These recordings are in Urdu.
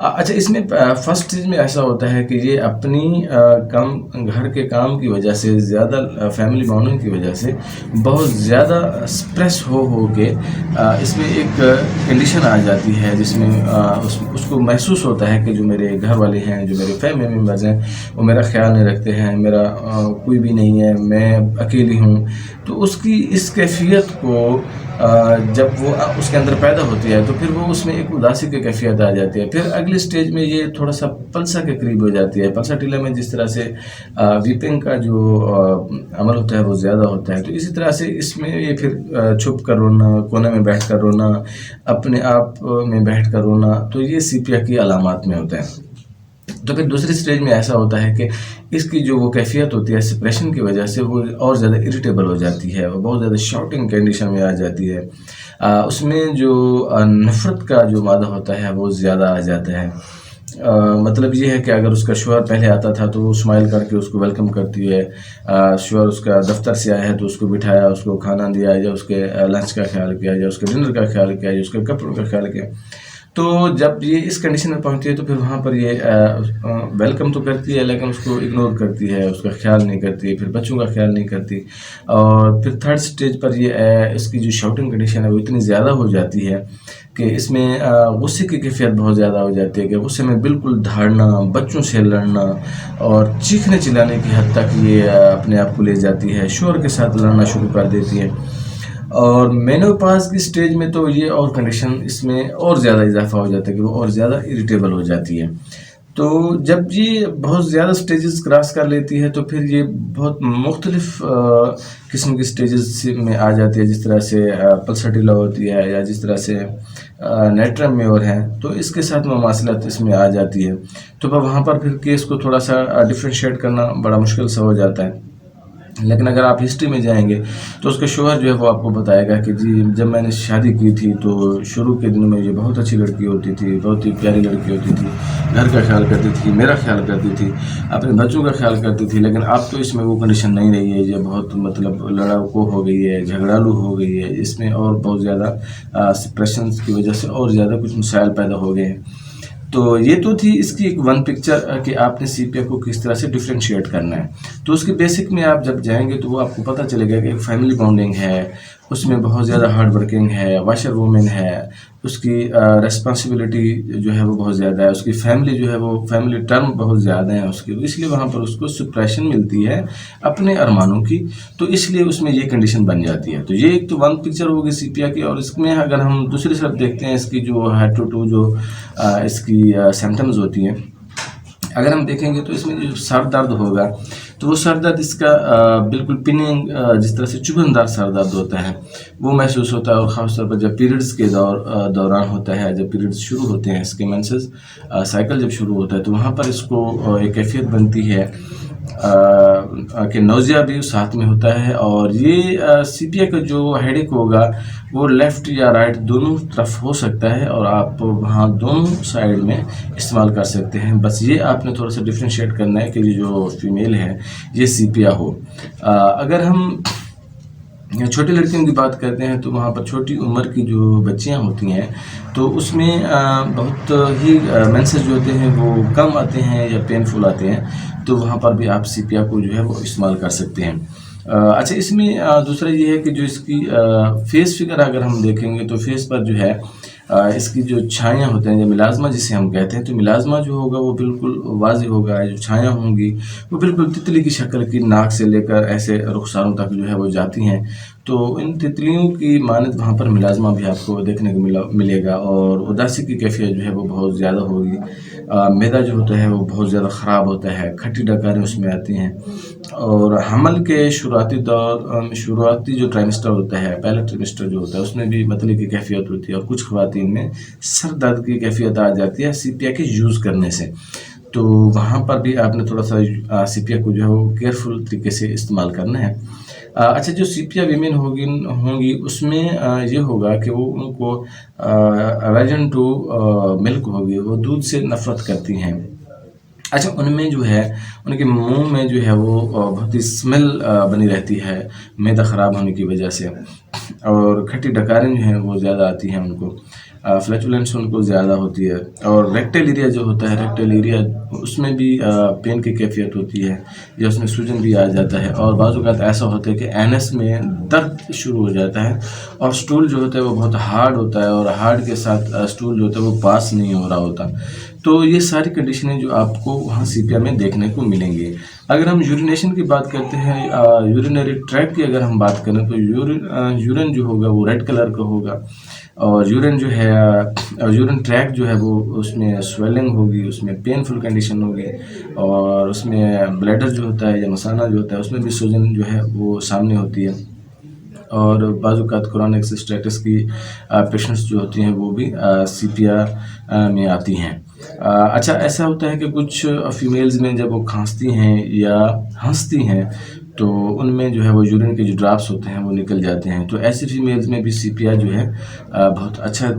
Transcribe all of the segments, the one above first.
اچھا، اس میں فرسٹ چیز میں ایسا ہوتا ہے کہ یہ اپنی کام گھر کے کام کی وجہ سے زیادہ فیملی بانڈنگ کی وجہ سے بہت زیادہ اسٹریس ہو کے اس میں ایک کنڈیشن آ جاتی ہے جس میں اس کو محسوس ہوتا ہے کہ جو میرے گھر والے ہیں، جو میرے فیملی ممبرز ہیں، وہ میرا خیال نہیں رکھتے ہیں، میرا کوئی بھی نہیں ہے، میں اکیلی ہوں. تو اس کیفیت کو جب وہ اس کے اندر پیدا ہوتی ہے تو پھر وہ اس میں ایک اداسی کی کیفیت آ جاتی ہے. پھر اگلی سٹیج میں یہ تھوڑا سا پلسا کے قریب ہو جاتی ہے. پلسا ٹیلا میں جس طرح سے ویپنگ کا جو عمل ہوتا ہے وہ زیادہ ہوتا ہے، تو اسی طرح سے اس میں یہ پھر چھپ کر رونا، کونے میں بیٹھ کر رونا، اپنے آپ میں بیٹھ کر رونا، تو یہ سیپیا کی علامات میں ہوتا ہے. تو پھر دوسری سٹیج میں ایسا ہوتا ہے کہ اس کی جو وہ کیفیت ہوتی ہے سپریشن کی وجہ سے وہ اور زیادہ اریٹیبل ہو جاتی ہے، وہ بہت زیادہ شاؤٹنگ کنڈیشن میں آ جاتی ہے. اس میں جو نفرت کا جو مادہ ہوتا ہے وہ زیادہ آ جاتا ہے. مطلب یہ ہے کہ اگر اس کا شوہر پہلے آتا تھا تو وہ اسمائل کر کے اس کو ویلکم کرتی ہے. شوہر اس کا دفتر سے آیا ہے تو اس کو بٹھایا، اس کو کھانا دیا، یا اس کے لنچ کا خیال کیا، یا اس کے ڈنر کا خیال کیا، یا اس کے کپڑوں کا خیال کیا. تو جب یہ اس کنڈیشن میں پہنچتی ہے تو پھر وہاں پر یہ ویلکم تو کرتی ہے لیکن اس کو اگنور کرتی ہے، اس کا خیال نہیں کرتی، پھر بچوں کا خیال نہیں کرتی. اور پھر تھرڈ سٹیج پر یہ اس کی جو شاؤٹنگ کنڈیشن ہے وہ اتنی زیادہ ہو جاتی ہے کہ اس میں غصے کی کیفیت بہت زیادہ ہو جاتی ہے کہ غصے میں بالکل دھاڑنا، بچوں سے لڑنا اور چیخنے چلانے کی حد تک یہ اپنے آپ کو لے جاتی ہے. شوہر کے ساتھ لڑنا شروع کر دیتی ہے. اور مینوپاز کی سٹیج میں تو یہ اور کنڈیشن اس میں اور زیادہ اضافہ ہو جاتا ہے کہ وہ اور زیادہ اریٹیبل ہو جاتی ہے. تو جب یہ بہت زیادہ سٹیجز کراس کر لیتی ہے تو پھر یہ بہت مختلف قسم کی سٹیجز میں آ جاتی ہے، جس طرح سے پلسٹیلا ہوتی ہے یا جس طرح سے نیٹرم میور ہے، تو اس کے ساتھ مماثلت اس میں آ جاتی ہے. تو وہاں پر پھر کیس کو تھوڑا سا ڈفرینشیٹ کرنا بڑا مشکل سا ہو جاتا ہے. لیکن اگر آپ ہسٹری میں جائیں گے تو اس کے شوہر جو ہے وہ آپ کو بتائے گا کہ جی جب میں نے شادی کی تھی تو شروع کے دنوں میں یہ بہت اچھی لڑکی ہوتی تھی، بہت ہی پیاری لڑکی ہوتی تھی، گھر کا خیال کرتی تھی، میرا خیال کرتی تھی، اپنے بچوں کا خیال کرتی تھی. لیکن اب تو اس میں وہ کنڈیشن نہیں رہی ہے، یہ بہت مطلب لڑاکو ہو گئی ہے، جھگڑالو ہو گئی ہے. اس میں اور بہت زیادہ سپریشنز کی وجہ سے اور زیادہ کچھ مسائل پیدا ہو گئے ہیں. تو یہ تو تھی اس کی ایک ون پکچر کہ آپ نے سیپیا کو کس طرح سے ڈفرینشیٹ کرنا ہے. تو اس کے بیسک میں آپ جب جائیں گے تو وہ آپ کو پتہ چلے گا کہ ایک فیملی بانڈنگ ہے، اس میں بہت زیادہ ہارڈ ورکنگ ہے، واشر وومن ہے، اس کی ریسپانسبلٹی جو ہے وہ بہت زیادہ ہے، اس کی فیملی جو ہے وہ فیملی ٹرم بہت زیادہ ہیں اس کی، اس لیے وہاں پر اس کو سپریشن ملتی ہے اپنے ارمانوں کی. تو اس لیے اس میں یہ کنڈیشن بن جاتی ہے. تو یہ ایک تو ون پکچر ہوگی سیپیا کی. اور اس میں اگر ہم دوسری طرف دیکھتے ہیں اس کی جو ہیڈ ٹو ٹو جو اس کی سمٹمز ہوتی ہیں، اگر ہم دیکھیں گے تو اس میں جو سر درد ہوگا تو وہ سر درد اس کا بالکل پننگ، جس طرح سے چبھن دار سر درد ہوتا ہے وہ محسوس ہوتا ہے. اور خاص طور پر جب پیریڈز کے دوران ہوتا ہے، جب پیریڈز شروع ہوتے ہیں، اس کے مینسز سائیکل جب شروع ہوتا ہے تو وہاں پر اس کو ایک کیفیت بنتی ہے کہ نوزیا بھی ساتھ میں ہوتا ہے. اور یہ سیپیا کا جو ہیڈیک ہوگا وہ لیفٹ یا رائٹ دونوں طرف ہو سکتا ہے، اور آپ وہاں دونوں سائیڈ میں استعمال کر سکتے ہیں. بس یہ آپ نے تھوڑا سا ڈفرینشیٹ کرنا ہے کہ یہ جو فیمیل ہے یہ سیپیا ہو. اگر ہم چھوٹی لڑکیوں کی بات کرتے ہیں تو وہاں پر چھوٹی عمر کی جو بچیاں ہوتی ہیں تو اس میں بہت ہی مینسز جو ہوتے ہیں وہ کم آتے ہیں یا پینفل آتے ہیں، تو وہاں پر بھی آپ سیپیا کو جو ہے وہ استعمال کر سکتے ہیں. اچھا، اس میں دوسرا یہ ہے کہ جو اس کی فیس فگر اگر ہم دیکھیں گے تو فیس پر جو ہے اس کی جو چھائیاں ہوتے ہیں، جو ملازمہ جسے ہم کہتے ہیں، تو ملازمہ جو ہوگا وہ بالکل واضح ہوگا. جو چھائیاں ہوں گی وہ بالکل تتلی کی شکل کی، ناک سے لے کر ایسے رخساروں تک جو ہے وہ جاتی ہیں. تو ان تتلیوں کی مانند وہاں پر ملازمہ بھی آپ کو دیکھنے کو ملے گا. اور اداسی کی کیفیت جو ہے وہ بہت زیادہ ہوگی. معدہ جو ہوتا ہے وہ بہت زیادہ خراب ہوتا ہے، کھٹی ڈکاریں اس میں آتی ہیں. اور حمل کے شروعاتی جو ٹرائمسٹر ہوتا ہے، پہلا ٹرائمسٹر جو ہوتا ہے، اس میں بھی متلی کی کیفیت ہوتی ہے. اور کچھ خواتین میں سر درد کی کیفیت آ جاتی ہے سیپیا کے یوز کرنے سے. تو وہاں پر بھی آپ نے تھوڑا سا سیپیا کو جو ہے وہ کیئرفل طریقے سے استعمال کرنا ہے. اچھا، جو سیپیا ویمن ہوں گی اس میں یہ ہوگا کہ وہ ان کو ریجن ٹو ملک ہوگی، وہ دودھ سے نفرت کرتی ہیں. اچھا، ان میں جو ہے ان کے منہ میں جو ہے وہ بہت ہی اسمیل بنی رہتی ہے معدہ خراب ہونے کی وجہ سے. اور کھٹی ڈکاریں جو ہیں وہ زیادہ آتی ہیں ان کو. فلیچولنس ان کو زیادہ ہوتی ہے، اور ریکٹل ایریا جو ہوتا ہے، ریکٹل ایریا اس میں بھی پین کی کیفیت ہوتی ہے یا اس میں سوجن بھی آ جاتا ہے، اور بعض اوقات ایسا ہوتا ہے کہ اینس میں درد شروع ہو جاتا ہے، اور سٹول جو ہوتا ہے وہ بہت ہارڈ ہوتا ہے، اور ہارڈ کے ساتھ سٹول جو ہوتا ہے وہ پاس نہیں ہو رہا ہوتا. تو یہ ساری کنڈیشنیں جو آپ کو وہاں سی پی آر میں دیکھنے کو ملیں گی. اگر ہم یورینیشن کی بات کرتے ہیں، یورینری ٹریک کی اگر ہم بات کریں، تو یورین جو ہوگا وہ ریڈ کلر کا ہوگا، اور یورین جو ہے، یورین ٹریک جو ہے وہ اس میں سویلنگ ہوگی، اس میں پینفل کنڈیشن ہوگی، اور اس میں بلیڈر جو ہوتا ہے یا مثانہ جو ہوتا ہے اس میں بھی سوجن جو ہے وہ سامنے ہوتی ہے، اور بعض اوقات کرونک سسٹائٹس کی پیشنٹس جو ہوتی ہیں وہ بھی سی پی آر میں آتی ہیں. اچھا، ایسا ہوتا ہے کہ کچھ فیمیلز میں جب وہ کھانستی ہیں یا ہنستی ہیں تو ان میں جو ہے وہ یورین کے جو ڈراپس ہوتے ہیں وہ نکل جاتے ہیں. تو ایسی فیمیلز میں بھی سی پی آر جو ہے بہت اچھا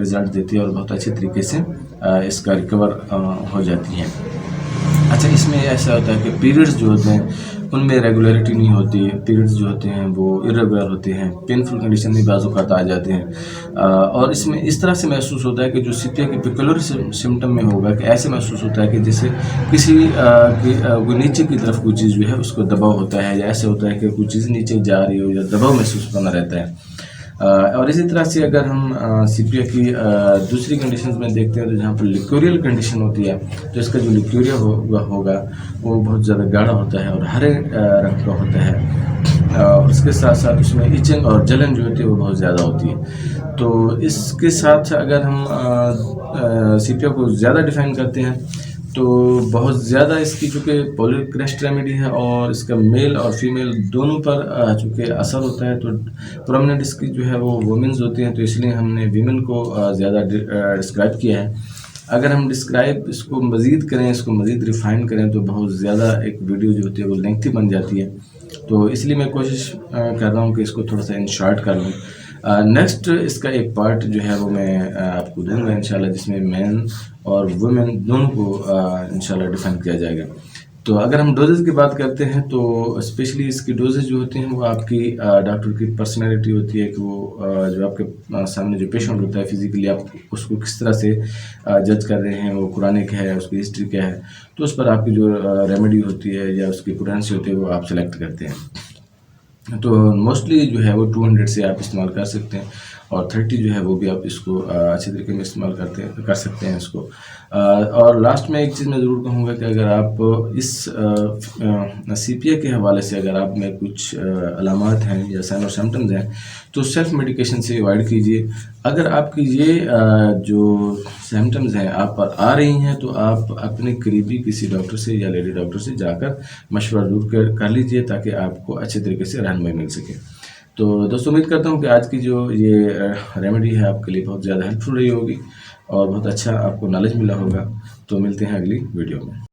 رزلٹ دیتی ہے، اور بہت اچھے طریقے سے اس کا ریکور ہو جاتی ہیں. اچھا، اس میں ایسا ہوتا ہے کہ پیریڈز جو ہوتے ہیں ان میں ریگولیرٹی نہیں ہوتی، پیریڈز جو ہوتے ہیں وہ ارریگولر ہوتے ہیں، پینفل کنڈیشن بھی بعض اوقات آ جاتے ہیں، اور اس میں اس طرح سے محسوس ہوتا ہے کہ جو سی پی آر کی پیکولر سمٹم میں ہوگا کہ ایسے محسوس ہوتا ہے کہ جیسے کسی کوئی نیچے کی طرف کوئی چیز جو ہے اس کو دباؤ ہوتا ہے، یا ایسے ہوتا ہے کہ کوئی چیز نیچے جا رہی ہو یا دباؤ محسوس بنا رہتا ہے. اور اسی طرح سے اگر ہم سی پی آر کی دوسری کنڈیشنز میں دیکھتے ہیں تو جہاں پر لیکوریل کنڈیشن ہوتی ہے تو اس کا جو لیکوریا ہوگا وہ بہت زیادہ گاڑھا ہوتا ہے اور ہرے رنگ کا ہوتا ہے، اور اس کے ساتھ ساتھ اس میں ایچنگ اور جلن جو ہوتی ہے وہ بہت زیادہ ہوتی ہے. تو اس کے ساتھ اگر ہم سی پی آر کو زیادہ ڈیفائن کرتے ہیں تو بہت زیادہ اس کی چونکہ پولیکریسٹ ریمیڈی ہے، اور اس کا میل اور فیمیل دونوں پر چونکہ اثر ہوتا ہے، تو پرومیننٹ اس کی جو ہے وہ وومنز ہوتی ہیں، تو اس لیے ہم نے ویمن کو زیادہ ڈسکرائب کیا ہے. اگر ہم ڈسکرائب اس کو مزید کریں، اس کو مزید ریفائن کریں تو بہت زیادہ ایک ویڈیو جو ہوتی ہے وہ لینتھی بن جاتی ہے، تو اس لیے میں کوشش کر رہا ہوں کہ اس کو تھوڑا سا ان شارٹ کر لوں. نیکسٹ اس کا ایک پارٹ جو ہے وہ میں آپ کو دوں گا انشاءاللہ، جس میں مین اور وومن دونوں کو انشاءاللہ ڈیفائن کیا جائے گا. تو اگر ہم ڈوزز کی بات کرتے ہیں تو اسپیشلی اس کی ڈوزز جو ہوتی ہیں وہ آپ کی ڈاکٹر کی پرسنالٹی ہوتی ہے کہ وہ جو آپ کے سامنے جو پیشنٹ ہوتا ہے فزیکلی آپ اس کو کس طرح سے جج کر رہے ہیں، وہ قرآنک ہے، اس کی ہسٹری کیا ہے، تو اس پر آپ کی جو ریمیڈی ہوتی ہے یا اس کی پوٹینسی ہوتی ہے وہ آپ سلیکٹ کرتے ہیں. تو موسٹلی جو ہے وہ 200 سے آپ استعمال کر سکتے ہیں، اور 30 جو ہے وہ بھی آپ اس کو اچھے طریقے میں استعمال کر سکتے ہیں اس کو. اور لاسٹ میں ایک چیز میں ضرور کہوں گا کہ اگر آپ اس سی پی آر کے حوالے سے اگر آپ میں کچھ علامات ہیں یا سائن اور سمٹمز ہیں تو سیلف میڈیکیشن سے اوائڈ کیجیے. اگر آپ کی یہ جو سمٹمز ہیں آپ پر آ رہی ہیں تو آپ اپنے قریبی کسی ڈاکٹر سے یا لیڈی ڈاکٹر سے جا کر مشورہ ضرور کر لیجیے تاکہ آپ کو اچھے طریقے سے رہنمائی مل سکے. تو دوستوں، امید کرتا ہوں کہ آج کی جو یہ ریمیڈی ہے آپ کے لیے بہت زیادہ ہیلپ فل رہی ہوگی اور بہت اچھا آپ کو نالج ملا ہوگا. تو ملتے ہیں اگلی ویڈیو میں.